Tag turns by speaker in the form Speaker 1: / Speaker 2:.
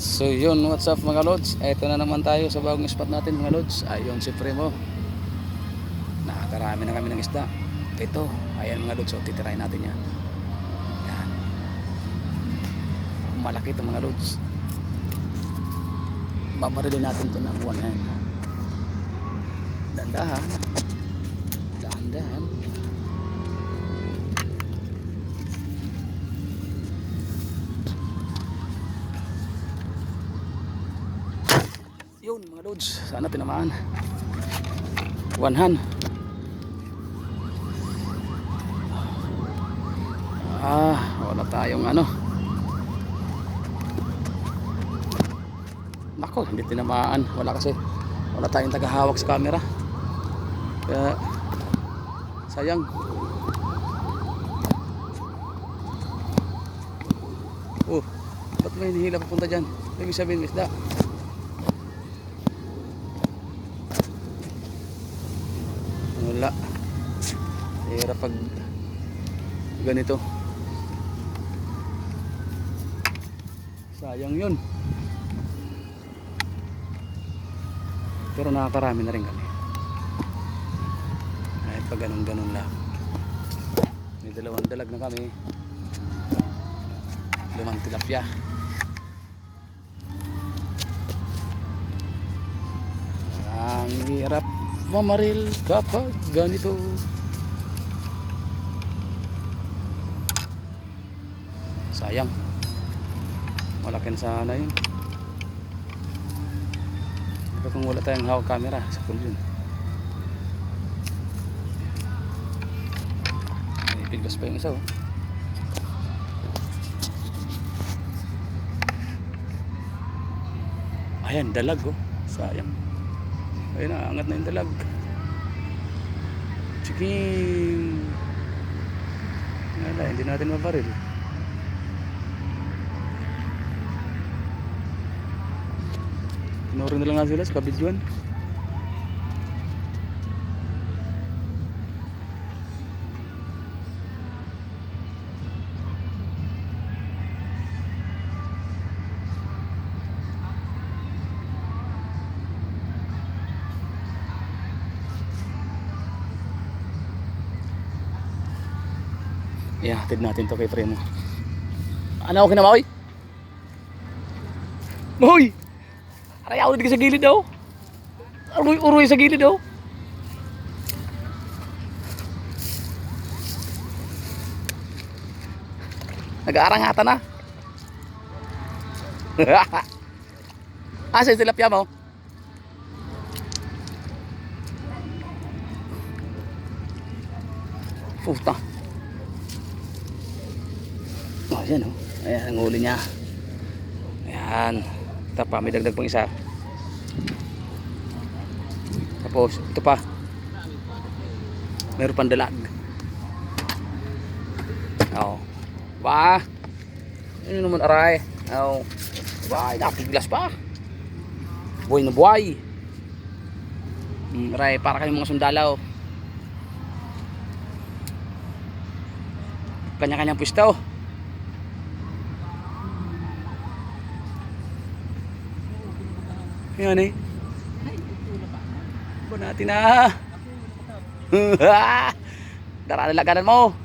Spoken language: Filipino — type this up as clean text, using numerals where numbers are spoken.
Speaker 1: So yun, what's up mga lods? Eto na naman tayo sa bagong spot natin mga lods. Ayun si Primo. Nakakarami na kami ng isda. Ito, ayan mga lods, so titirahin natin yan. Yan. Malaki ito mga lods. Babarilin natin ito ng 1 hand. Dandahan. Dahan-dahan. Yun mga lods, sana tinamaan. 1 hand. Wala tayong ano. Nako, hindi tinamaan. Wala kasi, wala tayong tagahawak sa camera. Kaya sayang. Ba't may hinihila papunta dyan? Ibig sabihin isda. Wala. Hirap pag ganito. Sayang yun. Pero nakakarami na rin kami. Kahit pag ganun-ganun lang. May 2 dalag na kami. 5 tilapia. Ang hirap mamaril kapag ganito. Sayang. Malaki na sana yun. Pero kung wala tayong hawak camera, sa pool yun. May piglas pa yung isa oh. Ayan, dalag oh. Sayang. Ayun na, angat na yung dalag. Chiking. Wala, hindi natin mabaril. Tinuro na lang nga sila sa kabidjuan. Hatid natin to kay Primo. Ano okay na Mahoy? Mahoy! Aray ako dito sa gilid daw. Uroy sa gilid daw. Nag-aarangatan na. Asa yung tilapia mo? Puta. Oh, yan oh. Ayan ang huli niya. Ayan. Ito pa, may dagdag pang isa. Tapos, ito pa. Meron pang dalag. Oh. Ba? Ano naman aray? Oh. Ba, nakiglas pa. Buhay na buhay. Aray, para kayong mga sundalaw. Kanya-kanyang pwesto. Yan eh. Ba natin na. Dara na laganan mo.